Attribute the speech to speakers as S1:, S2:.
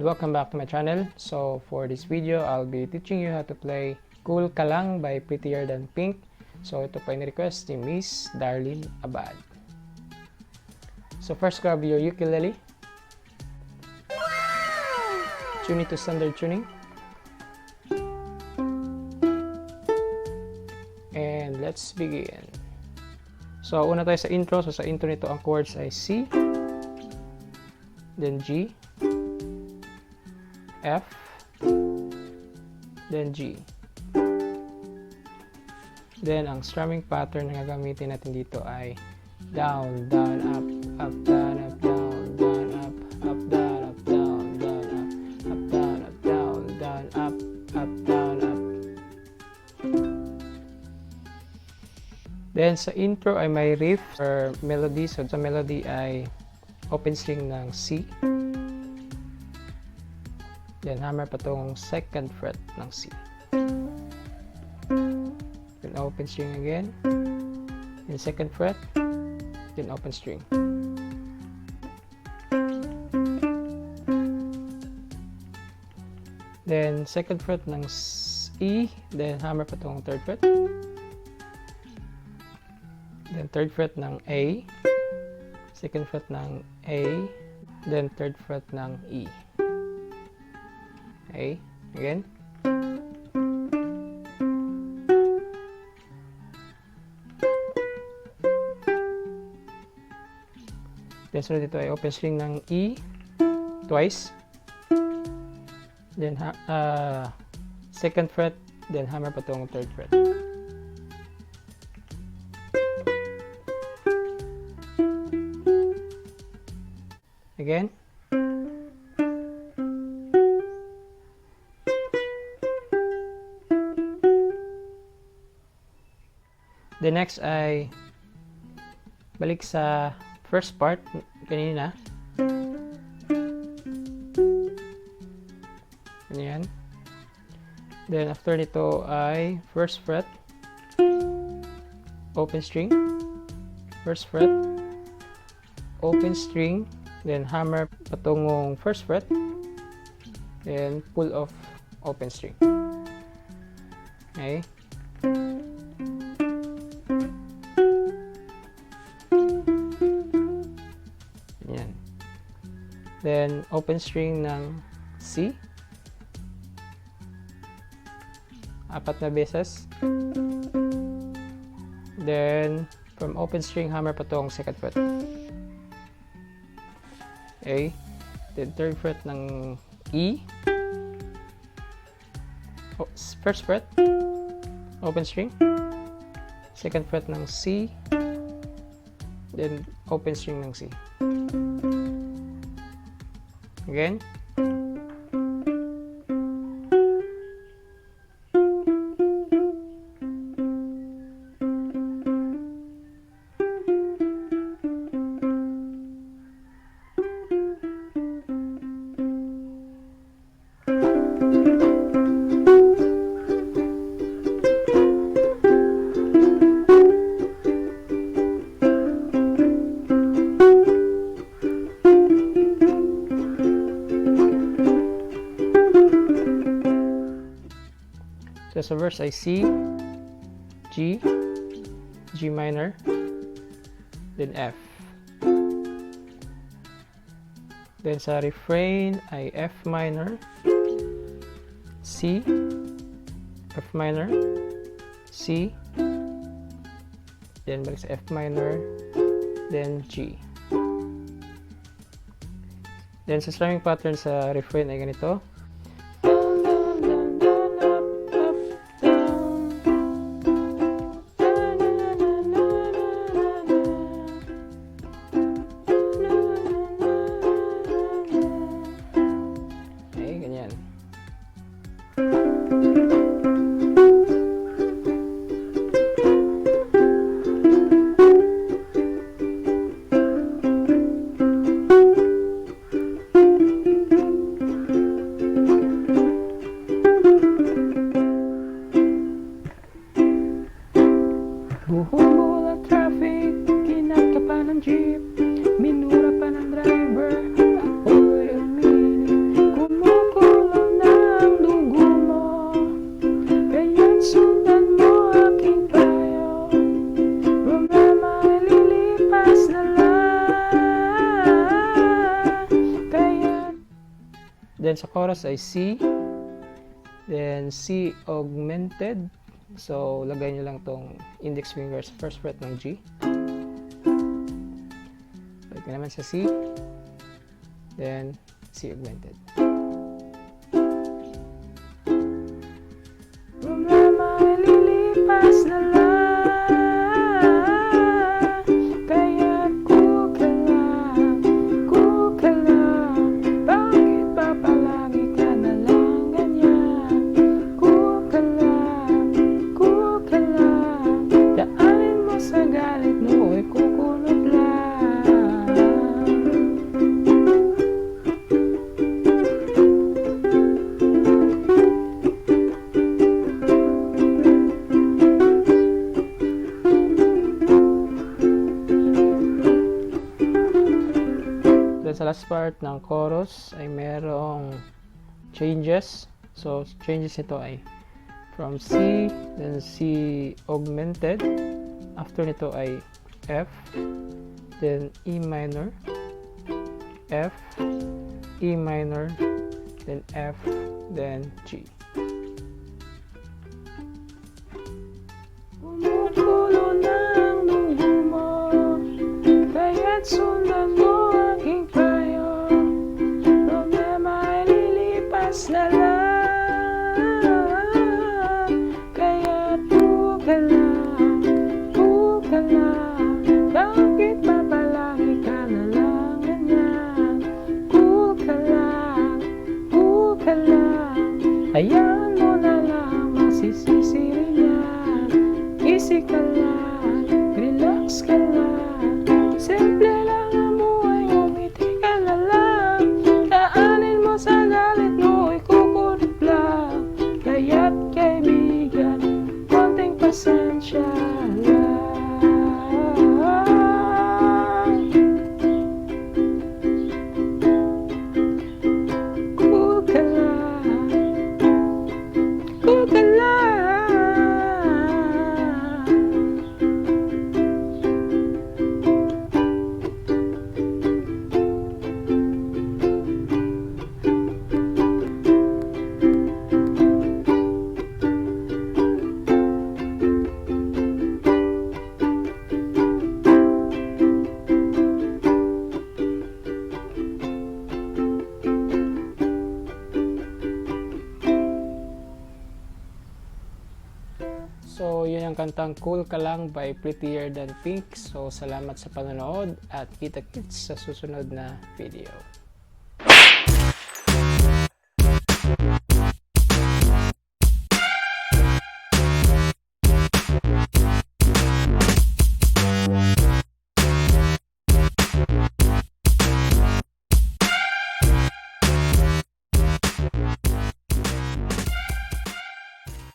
S1: welcome back to my channel. So for this video, I'll be teaching you how to play Cool Ka Lang by Prettier than Pink. So ito pa in-request ni Miss Darlene Abad. So first, grab your ukulele. Tune it to standard tuning. And let's begin. So una tayo sa intro. So sa intro nito, ang chords ay C, then G, F, then G. Then, ang strumming pattern na gagamitin natin dito ay down, down, up, up, down, up, down, down, up, up, down, up, down, down, up, down, up, down, down, up, down, up. Then, sa intro ay may riff or melody. So, sa melody ay open string ng C. Then, hammer pa tong second fret ng C. Then, open string again. Then, second fret. Then, open string. Then, second fret ng E. Then, hammer pa tong third fret. Then, third fret ng A. Second fret ng A. Then, third fret ng E. Okay, again. Then sunod dito ay open string ng E twice. Then second fret, then hammer pa tong third fret. Again. The next ay balik sa first part kanina. Ganyan. Then after nito ay first fret, open string, first fret, open string, then hammer patungong first fret, then pull off open string. Okay. Then, open string ng C. 4 na beses. Then, from open string, hammer pa tong second fret. Okay. Then, third fret ng E. First fret, open string. Second fret ng C. Then, open string ng C. Again. So, sa verse ay C, G, G minor, then F. Then sa refrain ay F minor, C, F minor, C, then balik sa F minor, then G. Then sa strumming pattern sa refrain ay ganito. Buhol ang traffic, kinaka pa ng jeep, minura pa ng driver, ako'y uminig, Then sa chorus ay C. Then C augmented. So lagay nyo lang tong index finger sa first fret ng G. Balik na naman sa C. Then C augmented. Problema ay lilipas na lang. Sa last part ng chorus ay merong changes. So changes nito ay from C, then C augmented. After nito ay F, then E minor, F, E minor, then F, then G. Kumukulo ng dugo mo, kaya't sundan mo aking payo. Problema ay lilipas na lang, kaya't buka lang, bakit ba palagi ka na lang ganyan? Buka lang, hayaan mo na lang, masisisi rin yan. Easy ka lang, relax ka lang, simple lang ang buhay, ngumiti ka na lang. Daanin mo sa galit mo, ikukulot lang. Kaya't kaibigan, konting pasensya lang. Cool ka lang, cool ka lang. So, yun ang kantang Cool Ka Lang by Prettier Than Pink. So, salamat sa panonood at kita-kits sa susunod na video.